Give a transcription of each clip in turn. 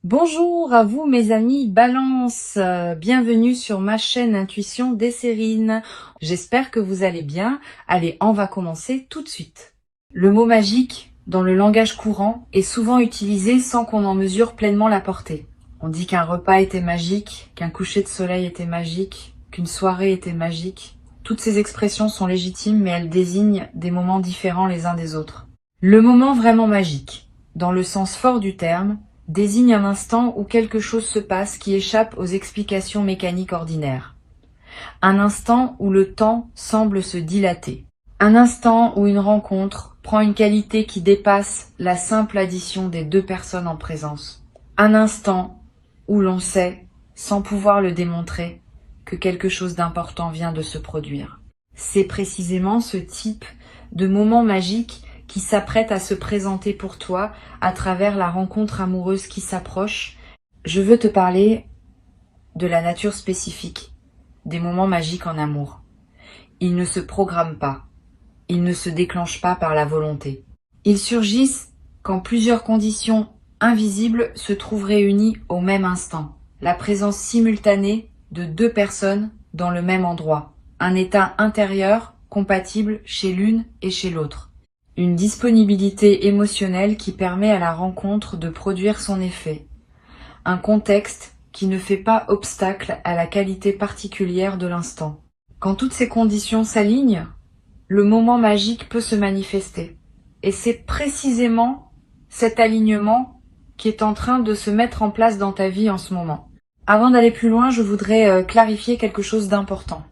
Bonjour à vous mes amis Balance, bienvenue sur ma chaîne Intuition Desserine. J'espère que vous allez bien. Allez, on va commencer tout de suite. Le mot magique, dans le langage courant, est souvent utilisé sans qu'on en mesure pleinement la portée. On dit qu'un repas était magique, qu'un coucher de soleil était magique, qu'une soirée était magique. Toutes ces expressions sont légitimes mais elles désignent des moments différents les uns des autres. Le moment vraiment magique, dans le sens fort du terme, désigne un instant où quelque chose se passe qui échappe aux explications mécaniques ordinaires. Un instant où le temps semble se dilater. Un instant où une rencontre prend une qualité qui dépasse la simple addition des deux personnes en présence. Un instant où l'on sait, sans pouvoir le démontrer, que quelque chose d'important vient de se produire. C'est précisément ce type de moment magique qui s'apprête à se présenter pour toi à travers la rencontre amoureuse qui s'approche. Je veux te parler de la nature spécifique des moments magiques en amour. Ils ne se programment pas, ils ne se déclenchent pas par la volonté. Ils surgissent quand plusieurs conditions invisibles se trouvent réunies au même instant. La présence simultanée de deux personnes dans le même endroit. Un état intérieur compatible chez l'une et chez l'autre. Une disponibilité émotionnelle qui permet à la rencontre de produire son effet. Un contexte qui ne fait pas obstacle à la qualité particulière de l'instant. Quand toutes ces conditions s'alignent, le moment magique peut se manifester. Et c'est précisément cet alignement qui est en train de se mettre en place dans ta vie en ce moment. Avant d'aller plus loin, je voudrais clarifier quelque chose d'important.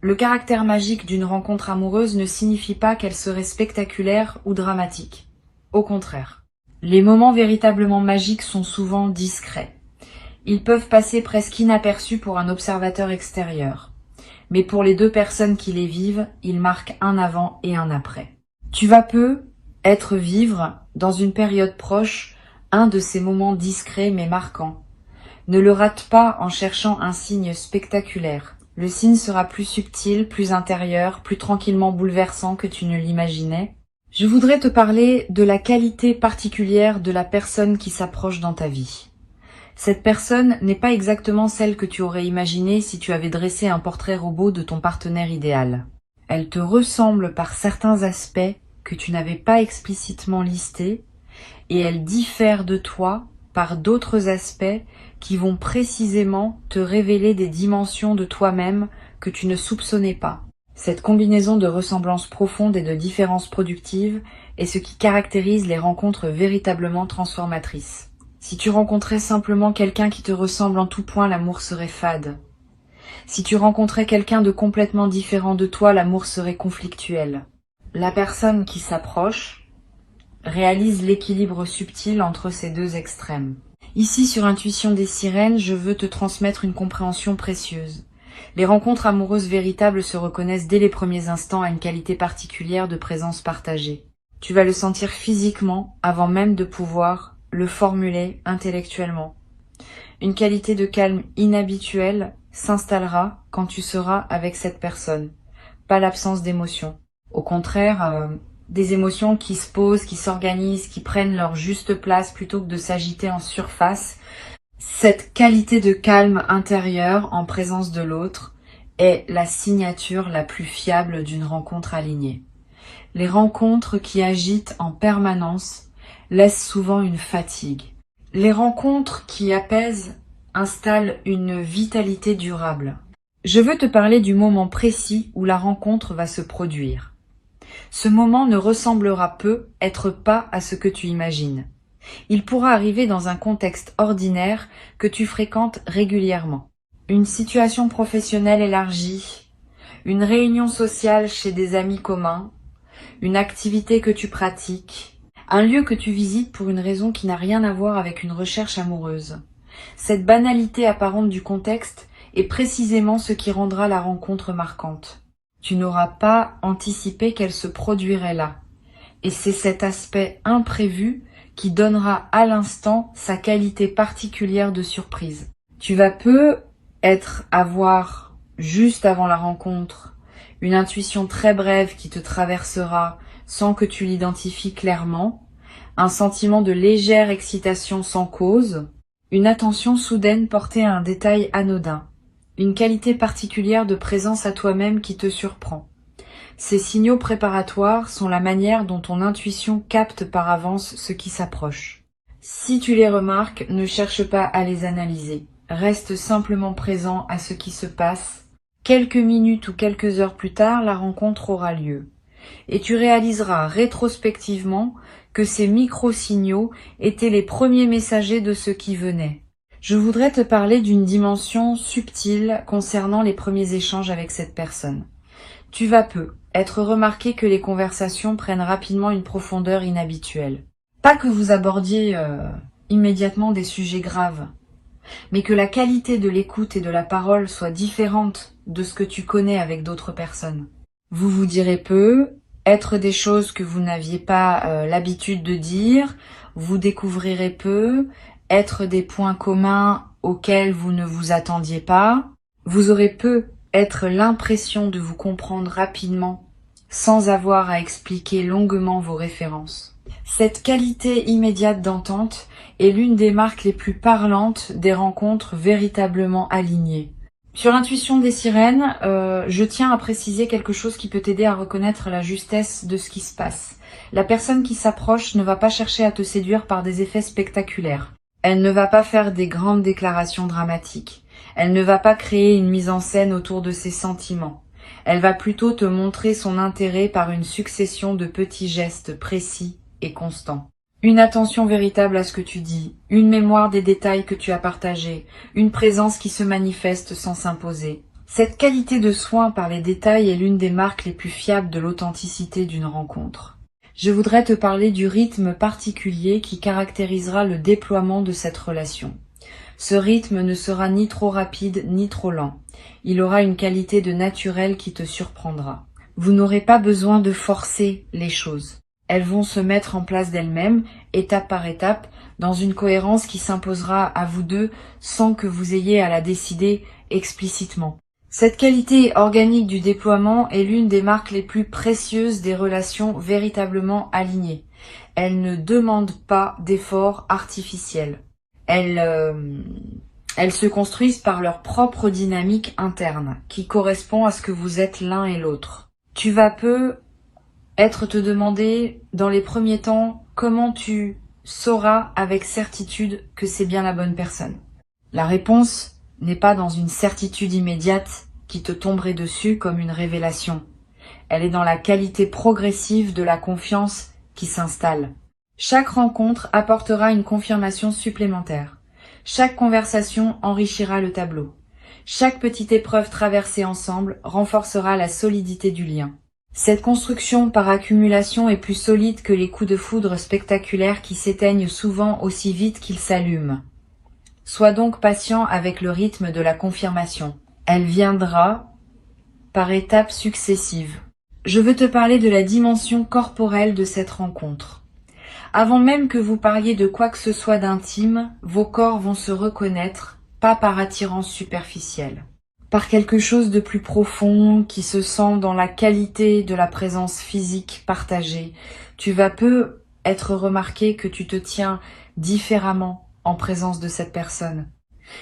Le caractère magique d'une rencontre amoureuse ne signifie pas qu'elle serait spectaculaire ou dramatique. Au contraire. Les moments véritablement magiques sont souvent discrets. Ils peuvent passer presque inaperçus pour un observateur extérieur. Mais pour les deux personnes qui les vivent, ils marquent un avant et un après. Tu vas vivre, dans une période proche, un de ces moments discrets mais marquants. Ne le rate pas en cherchant un signe spectaculaire. Le signe sera plus subtil, plus intérieur, plus tranquillement bouleversant que tu ne l'imaginais. Je voudrais te parler de la qualité particulière de la personne qui s'approche dans ta vie. Cette personne n'est pas exactement celle que tu aurais imaginée si tu avais dressé un portrait robot de ton partenaire idéal. Elle te ressemble par certains aspects que tu n'avais pas explicitement listés et elle diffère de toi par d'autres aspects qui vont précisément te révéler des dimensions de toi-même que tu ne soupçonnais pas. Cette combinaison de ressemblances profondes et de différences productives est ce qui caractérise les rencontres véritablement transformatrices. Si tu rencontrais simplement quelqu'un qui te ressemble en tout point, l'amour serait fade. Si tu rencontrais quelqu'un de complètement différent de toi, l'amour serait conflictuel. La personne qui s'approche réalise l'équilibre subtil entre ces deux extrêmes. Ici, sur Intuition des Sirènes, je veux te transmettre une compréhension précieuse. Les rencontres amoureuses véritables se reconnaissent dès les premiers instants à une qualité particulière de présence partagée. Tu vas le sentir physiquement avant même de pouvoir le formuler intellectuellement. Une qualité de calme inhabituelle s'installera quand tu seras avec cette personne, pas l'absence d'émotion. Au contraire, des émotions qui se posent, qui s'organisent, qui prennent leur juste place plutôt que de s'agiter en surface. Cette qualité de calme intérieur en présence de l'autre est la signature la plus fiable d'une rencontre alignée. Les rencontres qui agitent en permanence laissent souvent une fatigue. Les rencontres qui apaisent installent une vitalité durable. Je veux te parler du moment précis où la rencontre va se produire. Ce moment ne ressemblera être pas à ce que tu imagines. Il pourra arriver dans un contexte ordinaire que tu fréquentes régulièrement. Une situation professionnelle élargie, une réunion sociale chez des amis communs, une activité que tu pratiques, un lieu que tu visites pour une raison qui n'a rien à voir avec une recherche amoureuse. Cette banalité apparente du contexte est précisément ce qui rendra la rencontre marquante. Tu n'auras pas anticipé qu'elle se produirait là. Et c'est cet aspect imprévu qui donnera à l'instant sa qualité particulière de surprise. Tu vas avoir, juste avant la rencontre, une intuition très brève qui te traversera sans que tu l'identifies clairement, un sentiment de légère excitation sans cause, une attention soudaine portée à un détail anodin, une qualité particulière de présence à toi-même qui te surprend. Ces signaux préparatoires sont la manière dont ton intuition capte par avance ce qui s'approche. Si tu les remarques, ne cherche pas à les analyser. Reste simplement présent à ce qui se passe. Quelques minutes ou quelques heures plus tard, la rencontre aura lieu. Et tu réaliseras rétrospectivement que ces micro-signaux étaient les premiers messagers de ce qui venait. Je voudrais te parler d'une dimension subtile concernant les premiers échanges avec cette personne. Tu vas peu être remarqué que les conversations prennent rapidement une profondeur inhabituelle. Pas que vous abordiez immédiatement des sujets graves, mais que la qualité de l'écoute et de la parole soit différente de ce que tu connais avec d'autres personnes. Vous vous direz peu, être des choses que vous n'aviez pas l'habitude de dire, vous découvrirez peu, être des points communs auxquels vous ne vous attendiez pas, vous aurez peu être l'impression de vous comprendre rapidement sans avoir à expliquer longuement vos références. Cette qualité immédiate d'entente est l'une des marques les plus parlantes des rencontres véritablement alignées. Sur l'intuition des sirènes, je tiens à préciser quelque chose qui peut t'aider à reconnaître la justesse de ce qui se passe. La personne qui s'approche ne va pas chercher à te séduire par des effets spectaculaires. Elle ne va pas faire des grandes déclarations dramatiques. Elle ne va pas créer une mise en scène autour de ses sentiments. Elle va plutôt te montrer son intérêt par une succession de petits gestes précis et constants. Une attention véritable à ce que tu dis, une mémoire des détails que tu as partagés, une présence qui se manifeste sans s'imposer. Cette qualité de soin par les détails est l'une des marques les plus fiables de l'authenticité d'une rencontre. Je voudrais te parler du rythme particulier qui caractérisera le déploiement de cette relation. Ce rythme ne sera ni trop rapide ni trop lent. Il aura une qualité de naturel qui te surprendra. Vous n'aurez pas besoin de forcer les choses. Elles vont se mettre en place d'elles-mêmes, étape par étape, dans une cohérence qui s'imposera à vous deux sans que vous ayez à la décider explicitement. Cette qualité organique du déploiement est l'une des marques les plus précieuses des relations véritablement alignées. Elle ne demande pas d'efforts artificiels. Elles se construisent par leur propre dynamique interne, qui correspond à ce que vous êtes l'un et l'autre. Tu vas peu être te demander, dans les premiers temps, comment tu sauras avec certitude que c'est bien la bonne personne. La réponse n'est pas dans une certitude immédiate qui te tomberait dessus comme une révélation. Elle est dans la qualité progressive de la confiance qui s'installe. Chaque rencontre apportera une confirmation supplémentaire. Chaque conversation enrichira le tableau. Chaque petite épreuve traversée ensemble renforcera la solidité du lien. Cette construction par accumulation est plus solide que les coups de foudre spectaculaires qui s'éteignent souvent aussi vite qu'ils s'allument. Sois donc patient avec le rythme de la confirmation. Elle viendra par étapes successives. Je veux te parler de la dimension corporelle de cette rencontre. Avant même que vous parliez de quoi que ce soit d'intime, vos corps vont se reconnaître, pas par attirance superficielle, par quelque chose de plus profond qui se sent dans la qualité de la présence physique partagée. Tu vas peu être remarqué que tu te tiens différemment en présence de cette personne,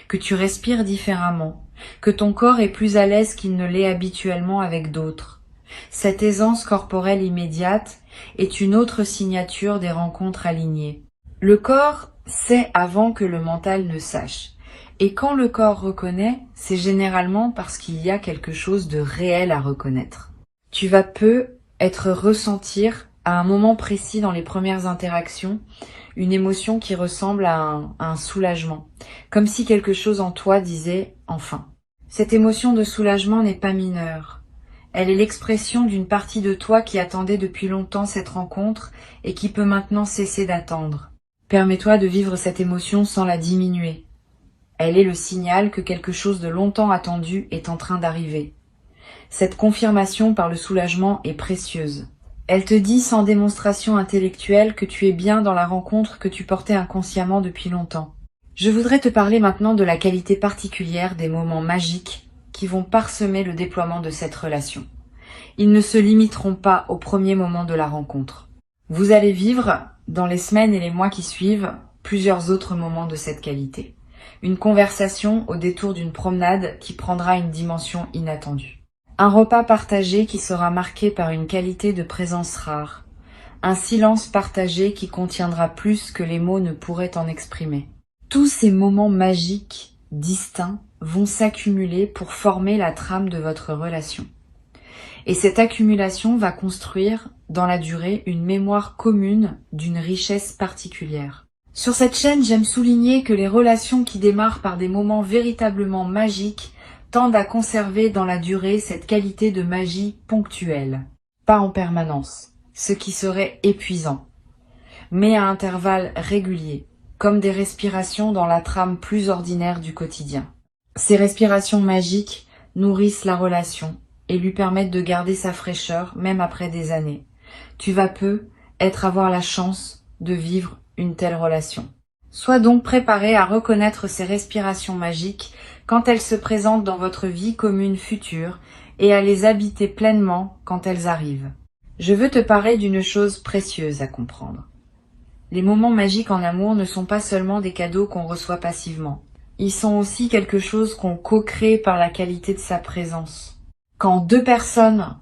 que tu respires différemment, que ton corps est plus à l'aise qu'il ne l'est habituellement avec d'autres. Cette aisance corporelle immédiate est une autre signature des rencontres alignées. Le corps sait avant que le mental ne sache. Et quand le corps reconnaît, c'est généralement parce qu'il y a quelque chose de réel à reconnaître. Tu vas peu être ressentir à un moment précis dans les premières interactions une émotion qui ressemble à un soulagement, comme si quelque chose en toi disait « enfin ». Cette émotion de soulagement n'est pas mineure. Elle est l'expression d'une partie de toi qui attendait depuis longtemps cette rencontre et qui peut maintenant cesser d'attendre. Permets-toi de vivre cette émotion sans la diminuer. Elle est le signal que quelque chose de longtemps attendu est en train d'arriver. Cette confirmation par le soulagement est précieuse. Elle te dit sans démonstration intellectuelle que tu es bien dans la rencontre que tu portais inconsciemment depuis longtemps. Je voudrais te parler maintenant de la qualité particulière des moments magiques qui vont parsemer le déploiement de cette relation. Ils ne se limiteront pas au premier moment de la rencontre. Vous allez vivre dans les semaines et les mois qui suivent, plusieurs autres moments de cette qualité. Une conversation au détour d'une promenade qui prendra une dimension inattendue. Un repas partagé qui sera marqué par une qualité de présence rare. Un silence partagé qui contiendra plus que les mots ne pourraient en exprimer. Tous ces moments magiques, distincts, vont s'accumuler pour former la trame de votre relation. Et cette accumulation va construire, dans la durée, une mémoire commune d'une richesse particulière. Sur cette chaîne, j'aime souligner que les relations qui démarrent par des moments véritablement magiques tendent à conserver dans la durée cette qualité de magie ponctuelle, pas en permanence, ce qui serait épuisant, mais à intervalles réguliers, comme des respirations dans la trame plus ordinaire du quotidien. Ces respirations magiques nourrissent la relation et lui permettent de garder sa fraîcheur même après des années. Tu vas peu avoir la chance de vivre une telle relation. Sois donc préparé à reconnaître ces respirations magiques quand elles se présentent dans votre vie commune future et à les habiter pleinement quand elles arrivent. Je veux te parler d'une chose précieuse à comprendre. Les moments magiques en amour ne sont pas seulement des cadeaux qu'on reçoit passivement. Ils sont aussi quelque chose qu'on co-crée par la qualité de sa présence. Quand deux personnes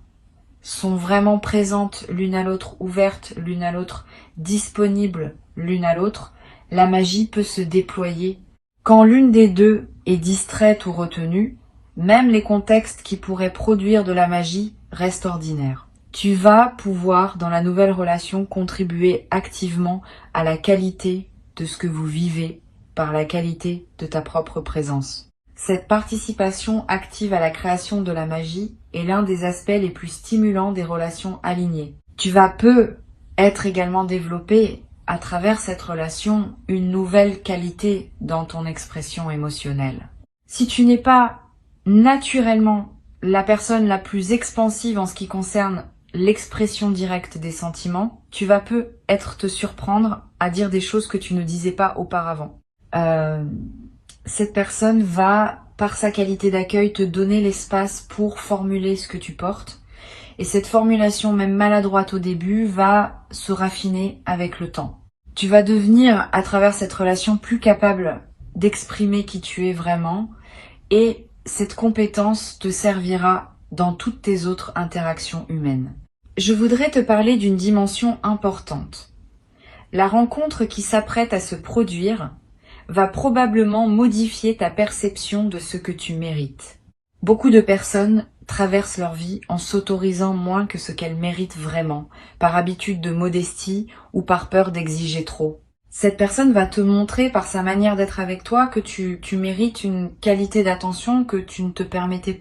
sont vraiment présentes l'une à l'autre, ouvertes l'une à l'autre, disponibles l'une à l'autre, la magie peut se déployer. Quand l'une des deux est distraite ou retenue, même les contextes qui pourraient produire de la magie restent ordinaires. Tu vas pouvoir, dans la nouvelle relation, contribuer activement à la qualité de ce que vous vivez par la qualité de ta propre présence. Cette participation active à la création de la magie est l'un des aspects les plus stimulants des relations alignées. Tu vas être également développé à travers cette relation une nouvelle qualité dans ton expression émotionnelle. Si tu n'es pas naturellement la personne la plus expansive en ce qui concerne l'expression directe des sentiments, tu vas te surprendre à dire des choses que tu ne disais pas auparavant. Cette personne va, par sa qualité d'accueil, te donner l'espace pour formuler ce que tu portes. Et cette formulation, même maladroite au début, va se raffiner avec le temps. Tu vas devenir, à travers cette relation, plus capable d'exprimer qui tu es vraiment. Et cette compétence te servira dans toutes tes autres interactions humaines. Je voudrais te parler d'une dimension importante. La rencontre qui s'apprête à se produire va probablement modifier ta perception de ce que tu mérites. Beaucoup de personnes traversent leur vie en s'autorisant moins que ce qu'elles méritent vraiment, par habitude de modestie ou par peur d'exiger trop. Cette personne va te montrer par sa manière d'être avec toi que tu mérites une qualité d'attention que tu ne te permettais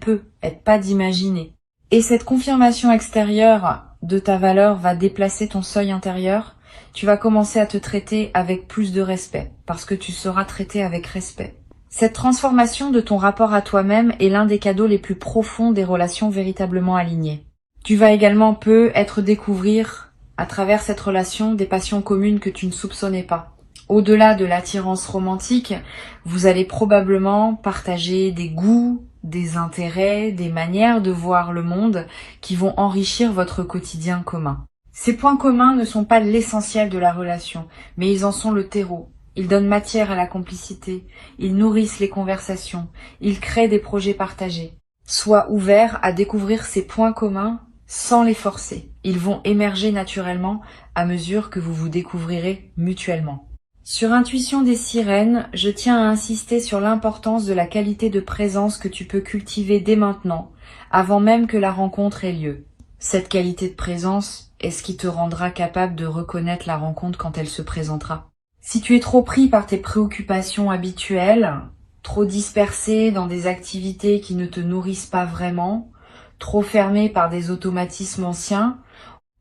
pas d'imaginer. Et cette confirmation extérieure de ta valeur va déplacer ton seuil intérieur. Tu vas commencer à te traiter avec plus de respect, parce que tu seras traité avec respect. Cette transformation de ton rapport à toi-même est l'un des cadeaux les plus profonds des relations véritablement alignées. Tu vas également découvrir, à travers cette relation, des passions communes que tu ne soupçonnais pas. Au-delà de l'attirance romantique, vous allez probablement partager des goûts, des intérêts, des manières de voir le monde qui vont enrichir votre quotidien commun. Ces points communs ne sont pas l'essentiel de la relation, mais ils en sont le terreau. Ils donnent matière à la complicité, ils nourrissent les conversations, ils créent des projets partagés. Sois ouvert à découvrir ces points communs sans les forcer. Ils vont émerger naturellement à mesure que vous vous découvrirez mutuellement. Sur Intuition des sirènes, je tiens à insister sur l'importance de la qualité de présence que tu peux cultiver dès maintenant, avant même que la rencontre ait lieu. Cette qualité de présence est ce qui te rendra capable de reconnaître la rencontre quand elle se présentera. Si tu es trop pris par tes préoccupations habituelles, trop dispersé dans des activités qui ne te nourrissent pas vraiment, trop fermé par des automatismes anciens,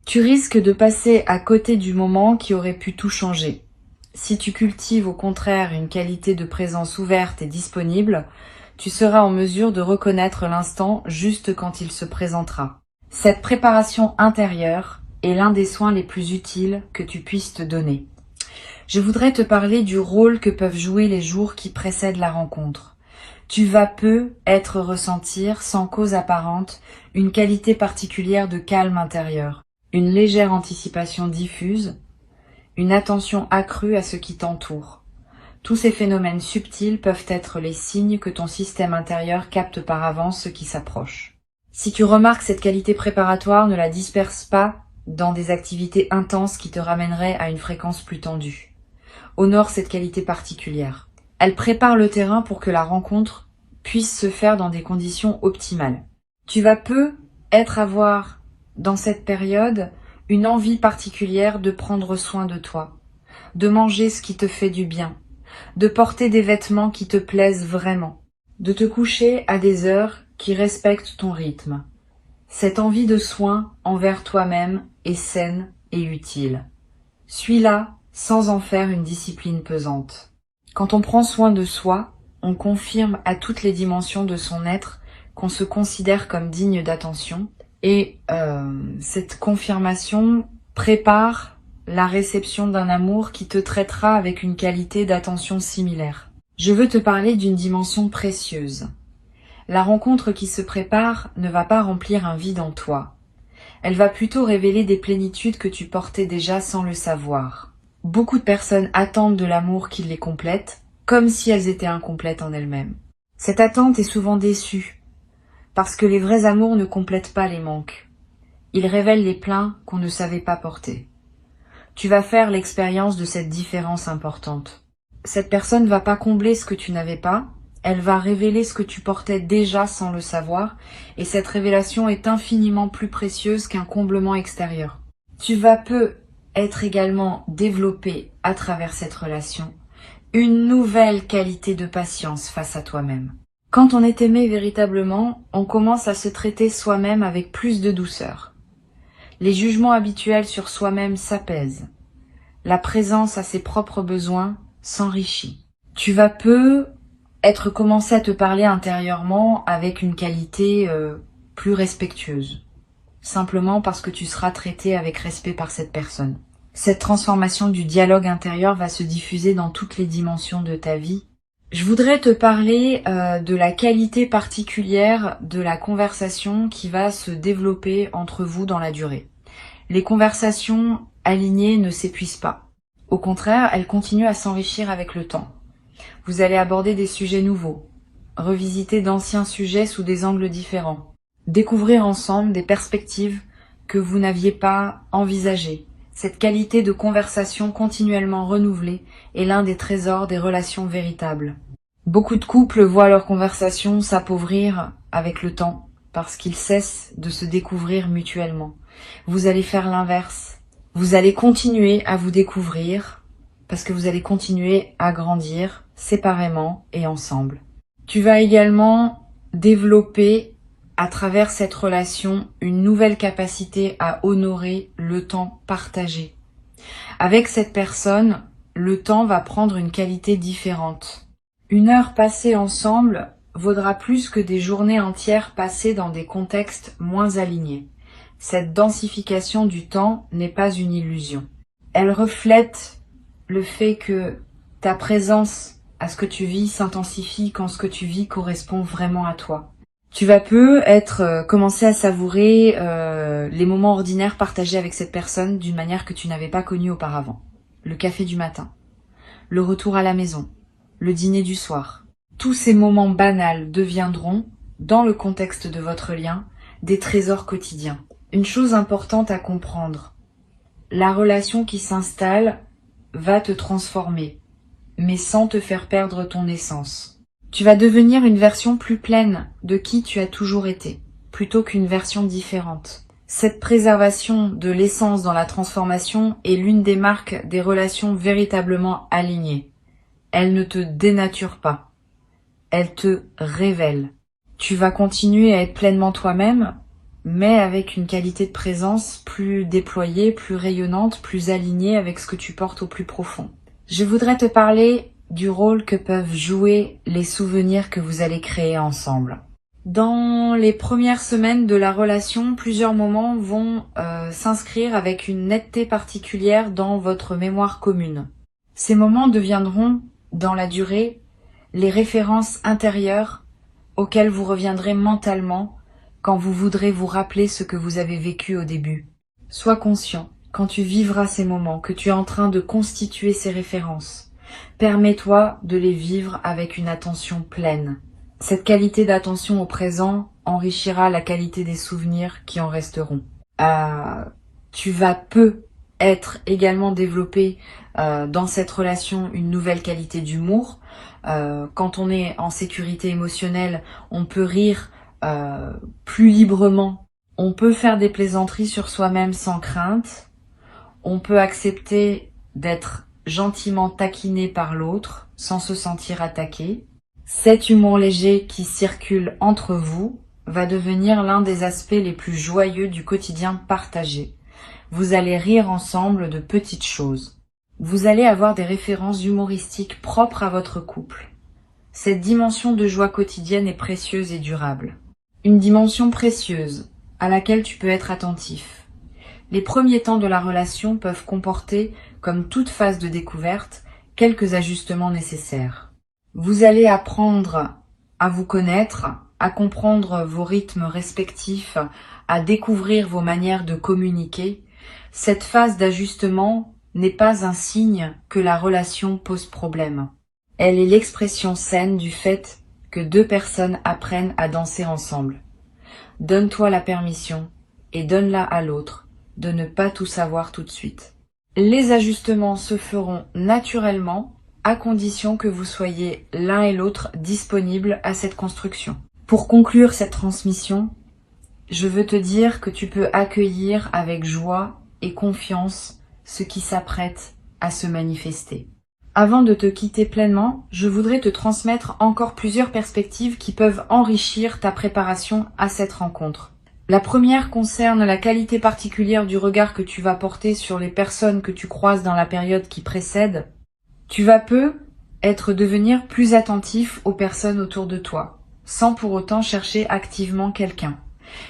tu risques de passer à côté du moment qui aurait pu tout changer. Si tu cultives au contraire une qualité de présence ouverte et disponible, tu seras en mesure de reconnaître l'instant juste quand il se présentera. Cette préparation intérieure est l'un des soins les plus utiles que tu puisses te donner. Je voudrais te parler du rôle que peuvent jouer les jours qui précèdent la rencontre. Tu vas ressentir, sans cause apparente, une qualité particulière de calme intérieur, une légère anticipation diffuse, une attention accrue à ce qui t'entoure. Tous ces phénomènes subtils peuvent être les signes que ton système intérieur capte par avance ce qui s'approche. Si tu remarques cette qualité préparatoire, ne la disperse pas dans des activités intenses qui te ramèneraient à une fréquence plus tendue. Honore cette qualité particulière. Elle prépare le terrain pour que la rencontre puisse se faire dans des conditions optimales. Tu vas avoir dans cette période une envie particulière de prendre soin de toi, de manger ce qui te fait du bien, de porter des vêtements qui te plaisent vraiment, de te coucher à des heures qui respectent ton rythme. Cette envie de soin envers toi-même est saine et utile. Suis-la sans en faire une discipline pesante. Quand on prend soin de soi, on confirme à toutes les dimensions de son être qu'on se considère comme digne d'attention et cette confirmation prépare la réception d'un amour qui te traitera avec une qualité d'attention similaire. Je veux te parler d'une dimension précieuse. La rencontre qui se prépare ne va pas remplir un vide en toi. Elle va plutôt révéler des plénitudes que tu portais déjà sans le savoir. Beaucoup de personnes attendent de l'amour qui les complète, comme si elles étaient incomplètes en elles-mêmes. Cette attente est souvent déçue, parce que les vrais amours ne complètent pas les manques. Ils révèlent les pleins qu'on ne savait pas porter. Tu vas faire l'expérience de cette différence importante. Cette personne ne va pas combler ce que tu n'avais pas, elle va révéler ce que tu portais déjà sans le savoir, et cette révélation est infiniment plus précieuse qu'un comblement extérieur. Tu vas être également développé à travers cette relation une nouvelle qualité de patience face à toi-même. Quand on est aimé véritablement, on commence à se traiter soi-même avec plus de douceur. Les jugements habituels sur soi-même s'apaisent. La présence à ses propres besoins s'enrichit. Tu vas être commencé à te parler intérieurement avec une qualité plus respectueuse. Simplement parce que tu seras traité avec respect par cette personne. Cette transformation du dialogue intérieur va se diffuser dans toutes les dimensions de ta vie. Je voudrais te parler de la qualité particulière de la conversation qui va se développer entre vous dans la durée. Les conversations alignées ne s'épuisent pas. Au contraire, elles continuent à s'enrichir avec le temps. Vous allez aborder des sujets nouveaux, revisiter d'anciens sujets sous des angles différents, découvrir ensemble des perspectives que vous n'aviez pas envisagées. Cette qualité de conversation continuellement renouvelée est l'un des trésors des relations véritables. Beaucoup de couples voient leur conversation s'appauvrir avec le temps parce qu'ils cessent de se découvrir mutuellement. Vous allez faire l'inverse. Vous allez continuer à vous découvrir parce que vous allez continuer à grandir séparément et ensemble. Tu vas également développer à travers cette relation une nouvelle capacité à honorer le temps partagé. Avec cette personne, le temps va prendre une qualité différente. Une heure passée ensemble vaudra plus que des journées entières passées dans des contextes moins alignés. Cette densification du temps n'est pas une illusion. Elle reflète le fait que ta présence à ce que tu vis s'intensifie quand ce que tu vis correspond vraiment à toi. Tu vas commencer à savourer les moments ordinaires partagés avec cette personne d'une manière que tu n'avais pas connue auparavant. Le café du matin, le retour à la maison, le dîner du soir. Tous ces moments banals deviendront, dans le contexte de votre lien, des trésors quotidiens. Une chose importante à comprendre, la relation qui s'installe va te transformer, mais sans te faire perdre ton essence. Tu vas devenir une version plus pleine de qui tu as toujours été, plutôt qu'une version différente. Cette préservation de l'essence dans la transformation est l'une des marques des relations véritablement alignées. Elle ne te dénature pas, elle te révèle. Tu vas continuer à être pleinement toi-même, mais avec une qualité de présence plus déployée, plus rayonnante, plus alignée avec ce que tu portes au plus profond. Je voudrais te parler du rôle que peuvent jouer les souvenirs que vous allez créer ensemble. Dans les premières semaines de la relation, plusieurs moments vont s'inscrire avec une netteté particulière dans votre mémoire commune. Ces moments deviendront, dans la durée, les références intérieures auxquelles vous reviendrez mentalement quand vous voudrez vous rappeler ce que vous avez vécu au début. Sois conscient quand tu vivras ces moments, que tu es en train de constituer ces références, permets-toi de les vivre avec une attention pleine. Cette qualité d'attention au présent enrichira la qualité des souvenirs qui en resteront. Tu vas être également développé dans cette relation une nouvelle qualité d'humour. Quand on est en sécurité émotionnelle, on peut rire plus librement. On peut faire des plaisanteries sur soi-même sans crainte. On peut accepter d'être gentiment taquiné par l'autre sans se sentir attaqué. Cet humour léger qui circule entre vous va devenir l'un des aspects les plus joyeux du quotidien partagé. Vous allez rire ensemble de petites choses. Vous allez avoir des références humoristiques propres à votre couple. Cette dimension de joie quotidienne est précieuse et durable. Une dimension précieuse à laquelle tu peux être attentif. Les premiers temps de la relation peuvent comporter, comme toute phase de découverte, quelques ajustements nécessaires. Vous allez apprendre à vous connaître, à comprendre vos rythmes respectifs, à découvrir vos manières de communiquer. Cette phase d'ajustement n'est pas un signe que la relation pose problème. Elle est l'expression saine du fait que deux personnes apprennent à danser ensemble. Donne-toi la permission et donne-la à l'autre de ne pas tout savoir tout de suite. Les ajustements se feront naturellement à condition que vous soyez l'un et l'autre disponibles à cette construction. Pour conclure cette transmission, je veux te dire que tu peux accueillir avec joie et confiance ce qui s'apprête à se manifester. Avant de te quitter pleinement, je voudrais te transmettre encore plusieurs perspectives qui peuvent enrichir ta préparation à cette rencontre. La première concerne la qualité particulière du regard que tu vas porter sur les personnes que tu croises dans la période qui précède. Tu vas devenir plus attentif aux personnes autour de toi, sans pour autant chercher activement quelqu'un.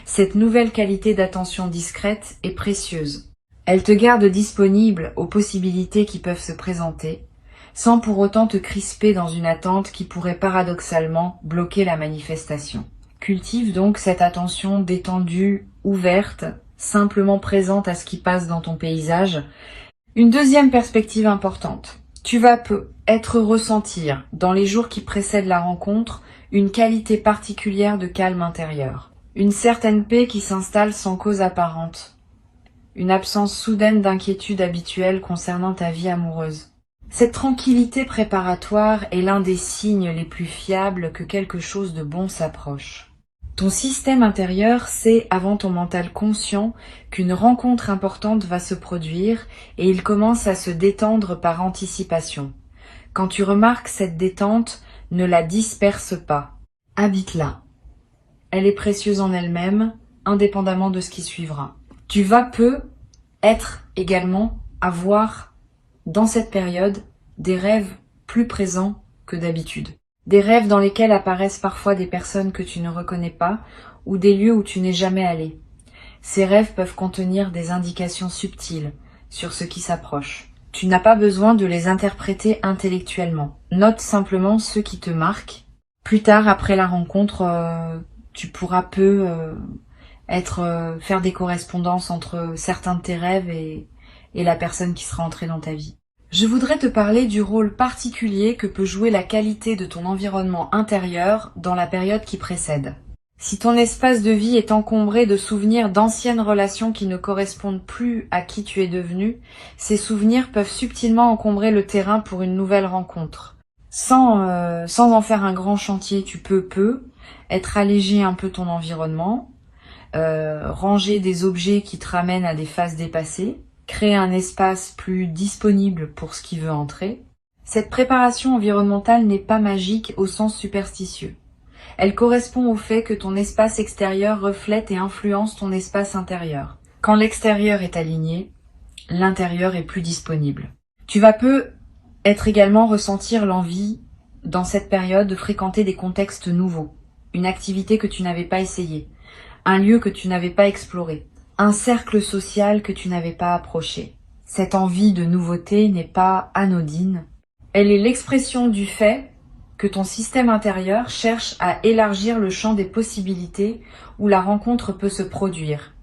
Cette nouvelle qualité d'attention discrète est précieuse. Elle te garde disponible aux possibilités qui peuvent se présenter, sans pour autant te crisper dans une attente qui pourrait paradoxalement bloquer la manifestation. Cultive donc cette attention détendue, ouverte, simplement présente à ce qui passe dans ton paysage. Une deuxième perspective importante. Tu vas ressentir, dans les jours qui précèdent la rencontre, une qualité particulière de calme intérieur. Une certaine paix qui s'installe sans cause apparente. Une absence soudaine d'inquiétude habituelle concernant ta vie amoureuse. Cette tranquillité préparatoire est l'un des signes les plus fiables que quelque chose de bon s'approche. Ton système intérieur sait avant ton mental conscient qu'une rencontre importante va se produire et il commence à se détendre par anticipation. Quand tu remarques cette détente, ne la disperse pas. Habite-la. Elle est précieuse en elle-même, indépendamment de ce qui suivra. Tu vas avoir dans cette période des rêves plus présents que d'habitude. Des rêves dans lesquels apparaissent parfois des personnes que tu ne reconnais pas ou des lieux où tu n'es jamais allé. Ces rêves peuvent contenir des indications subtiles sur ce qui s'approche. Tu n'as pas besoin de les interpréter intellectuellement. Note simplement ceux qui te marquent. Plus tard, après la rencontre, tu pourras faire des correspondances entre certains de tes rêves et la personne qui sera entrée dans ta vie. Je voudrais te parler du rôle particulier que peut jouer la qualité de ton environnement intérieur dans la période qui précède. Si ton espace de vie est encombré de souvenirs d'anciennes relations qui ne correspondent plus à qui tu es devenu, ces souvenirs peuvent subtilement encombrer le terrain pour une nouvelle rencontre. Sans en faire un grand chantier, tu peux être alléger un peu ton environnement, ranger des objets qui te ramènent à des phases dépassées, créer un espace plus disponible pour ce qui veut entrer. Cette préparation environnementale n'est pas magique au sens superstitieux. Elle correspond au fait que ton espace extérieur reflète et influence ton espace intérieur. Quand l'extérieur est aligné, l'intérieur est plus disponible. Tu vas également ressentir l'envie, dans cette période, de fréquenter des contextes nouveaux, une activité que tu n'avais pas essayée, un lieu que tu n'avais pas exploré, un cercle social que tu n'avais pas approché. Cette envie de nouveauté n'est pas anodine. Elle est l'expression du fait que ton système intérieur cherche à élargir le champ des possibilités où la rencontre peut se produire.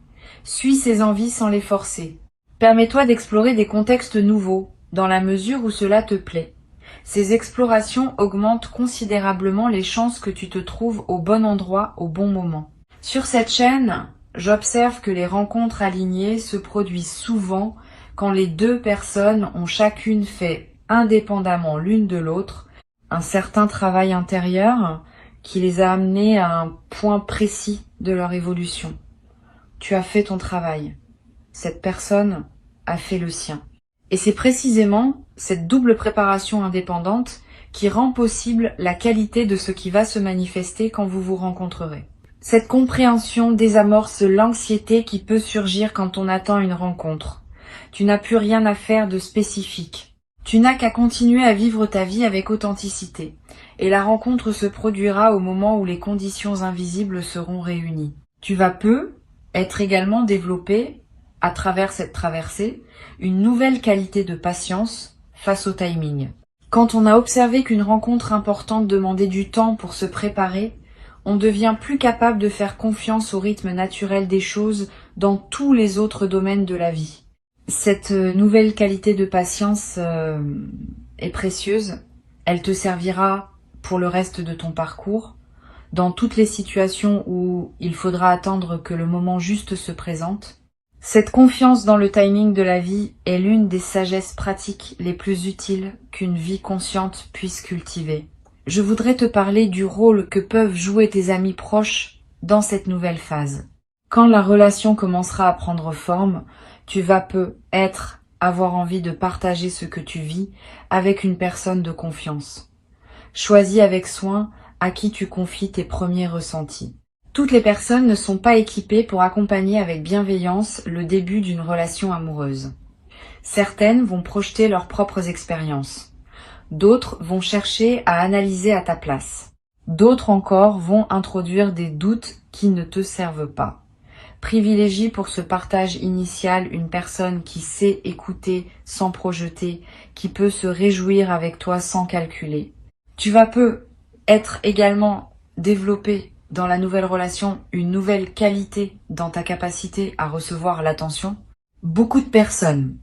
Suis ces envies sans les forcer. Permets-toi d'explorer des contextes nouveaux, dans la mesure où cela te plaît. Ces explorations augmentent considérablement les chances que tu te trouves au bon endroit au bon moment. Sur cette chaîne, j'observe que les rencontres alignées se produisent souvent quand les deux personnes ont chacune fait, indépendamment l'une de l'autre, un certain travail intérieur qui les a amenés à un point précis de leur évolution. Tu as fait ton travail. Cette personne a fait le sien. Et c'est précisément cette double préparation indépendante qui rend possible la qualité de ce qui va se manifester quand vous vous rencontrerez. Cette compréhension désamorce l'anxiété qui peut surgir quand on attend une rencontre. Tu n'as plus rien à faire de spécifique. Tu n'as qu'à continuer à vivre ta vie avec authenticité. Et la rencontre se produira au moment où les conditions invisibles seront réunies. Tu vas être également développé, à travers cette traversée, une nouvelle qualité de patience face au timing. Quand on a observé qu'une rencontre importante demandait du temps pour se préparer, on devient plus capable de faire confiance au rythme naturel des choses dans tous les autres domaines de la vie. Cette nouvelle qualité de patience est précieuse. Elle te servira pour le reste de ton parcours, dans toutes les situations où il faudra attendre que le moment juste se présente. Cette confiance dans le timing de la vie est l'une des sagesses pratiques les plus utiles qu'une vie consciente puisse cultiver. Je voudrais te parler du rôle que peuvent jouer tes amis proches dans cette nouvelle phase. Quand la relation commencera à prendre forme, tu vas avoir envie de partager ce que tu vis avec une personne de confiance. Choisis avec soin à qui tu confies tes premiers ressentis. Toutes les personnes ne sont pas équipées pour accompagner avec bienveillance le début d'une relation amoureuse. Certaines vont projeter leurs propres expériences. D'autres vont chercher à analyser à ta place. D'autres encore vont introduire des doutes qui ne te servent pas. Privilégie pour ce partage initial une personne qui sait écouter sans projeter, qui peut se réjouir avec toi sans calculer. Tu vas être également développé dans la nouvelle relation une nouvelle qualité dans ta capacité à recevoir l'attention. Beaucoup de personnes,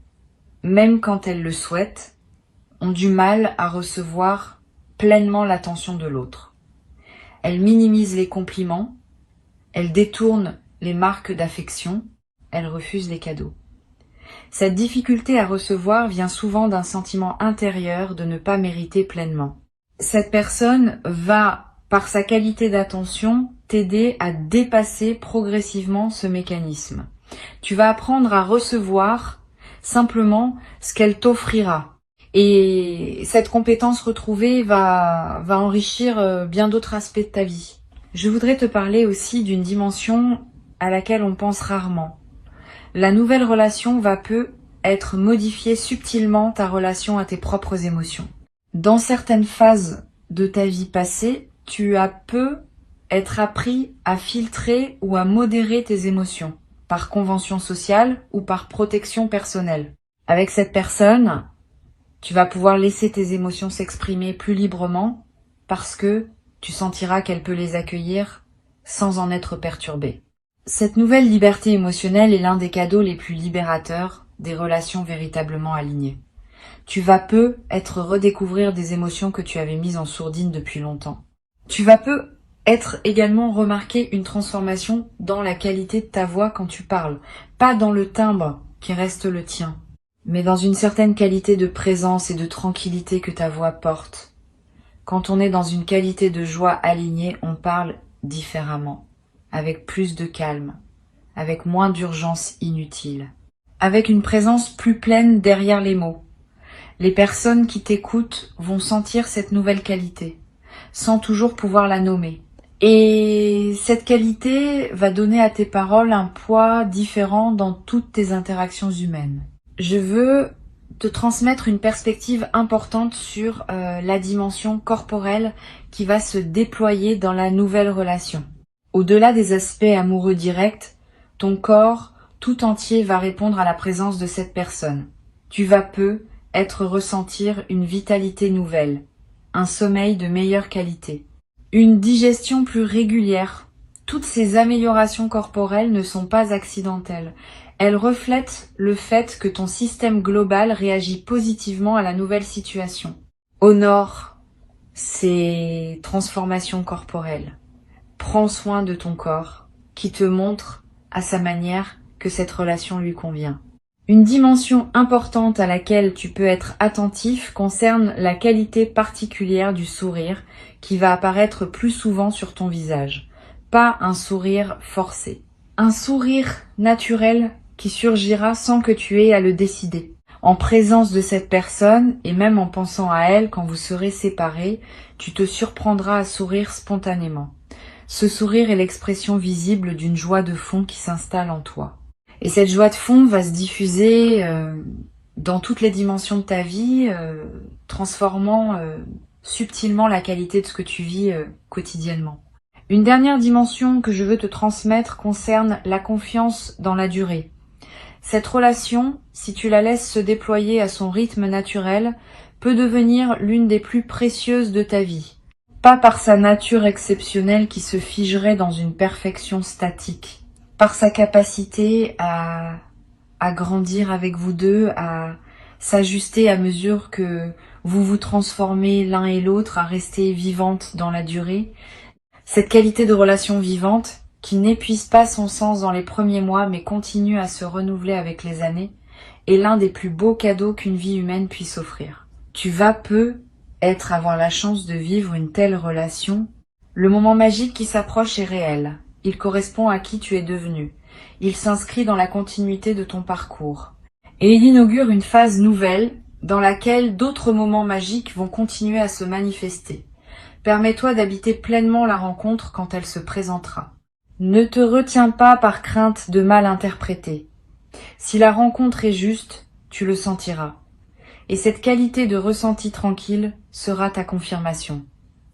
même quand elles le souhaitent, ont du mal à recevoir pleinement l'attention de l'autre. Elles minimisent les compliments, elles détournent les marques d'affection, elles refusent les cadeaux. Cette difficulté à recevoir vient souvent d'un sentiment intérieur de ne pas mériter pleinement. Cette personne va, par sa qualité d'attention, t'aider à dépasser progressivement ce mécanisme. Tu vas apprendre à recevoir simplement ce qu'elle t'offrira. Et cette compétence retrouvée va enrichir bien d'autres aspects de ta vie. Je voudrais te parler aussi d'une dimension à laquelle on pense rarement. La nouvelle relation va être modifier subtilement ta relation à tes propres émotions. Dans certaines phases de ta vie passée, tu as être appris à filtrer ou à modérer tes émotions, par convention sociale ou par protection personnelle. Avec cette personne, tu vas pouvoir laisser tes émotions s'exprimer plus librement parce que tu sentiras qu'elle peut les accueillir sans en être perturbée. Cette nouvelle liberté émotionnelle est l'un des cadeaux les plus libérateurs des relations véritablement alignées. Tu vas être redécouvrir des émotions que tu avais mises en sourdine depuis longtemps. Tu vas être également remarquer une transformation dans la qualité de ta voix quand tu parles, pas dans le timbre qui reste le tien, mais dans une certaine qualité de présence et de tranquillité que ta voix porte. Quand on est dans une qualité de joie alignée, on parle différemment, avec plus de calme, avec moins d'urgence inutile, avec une présence plus pleine derrière les mots. Les personnes qui t'écoutent vont sentir cette nouvelle qualité, sans toujours pouvoir la nommer. Et cette qualité va donner à tes paroles un poids différent dans toutes tes interactions humaines. Je veux te transmettre une perspective importante sur la dimension corporelle qui va se déployer dans la nouvelle relation. Au-delà des aspects amoureux directs, ton corps tout entier va répondre à la présence de cette personne. Tu vas ressentir une vitalité nouvelle, un sommeil de meilleure qualité, une digestion plus régulière. Toutes ces améliorations corporelles ne sont pas accidentelles. Elle reflète le fait que ton système global réagit positivement à la nouvelle situation. Honore ces transformations corporelles. Prends soin de ton corps, qui te montre à sa manière que cette relation lui convient. Une dimension importante à laquelle tu peux être attentif concerne la qualité particulière du sourire qui va apparaître plus souvent sur ton visage. Pas un sourire forcé. Un sourire naturel qui surgira sans que tu aies à le décider. En présence de cette personne, et même en pensant à elle quand vous serez séparés, tu te surprendras à sourire spontanément. Ce sourire est l'expression visible d'une joie de fond qui s'installe en toi. Et cette joie de fond va se diffuser dans toutes les dimensions de ta vie, transformant subtilement la qualité de ce que tu vis quotidiennement. Une dernière dimension que je veux te transmettre concerne la confiance dans la durée. Cette relation, si tu la laisses se déployer à son rythme naturel, peut devenir l'une des plus précieuses de ta vie. Pas par sa nature exceptionnelle qui se figerait dans une perfection statique, par sa capacité à grandir avec vous deux, à s'ajuster à mesure que vous vous transformez l'un et l'autre, à rester vivante dans la durée. Cette qualité de relation vivante, qui n'épuise pas son sens dans les premiers mois mais continue à se renouveler avec les années, est l'un des plus beaux cadeaux qu'une vie humaine puisse offrir. Tu vas avoir la chance de vivre une telle relation. Le moment magique qui s'approche est réel. Il correspond à qui tu es devenu. Il s'inscrit dans la continuité de ton parcours. Et il inaugure une phase nouvelle dans laquelle d'autres moments magiques vont continuer à se manifester. Permets-toi d'habiter pleinement la rencontre quand elle se présentera. Ne te retiens pas par crainte de mal interpréter. Si la rencontre est juste, tu le sentiras. Et cette qualité de ressenti tranquille sera ta confirmation.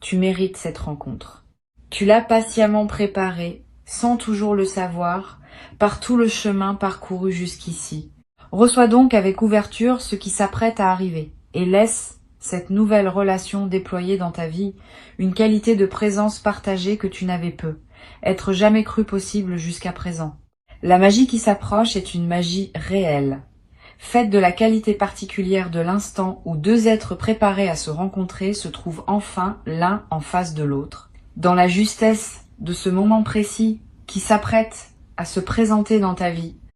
Tu mérites cette rencontre. Tu l'as patiemment préparée, sans toujours le savoir, par tout le chemin parcouru jusqu'ici. Reçois donc avec ouverture ce qui s'apprête à arriver et laisse cette nouvelle relation déployer dans ta vie une qualité de présence partagée que tu n'avais peu, être jamais cru possible jusqu'à présent. La magie qui s'approche est une magie réelle, faite de la qualité particulière de l'instant où deux êtres préparés à se rencontrer se trouvent enfin l'un en face de l'autre. Dans la justesse de ce moment précis qui s'apprête à se présenter dans ta vie,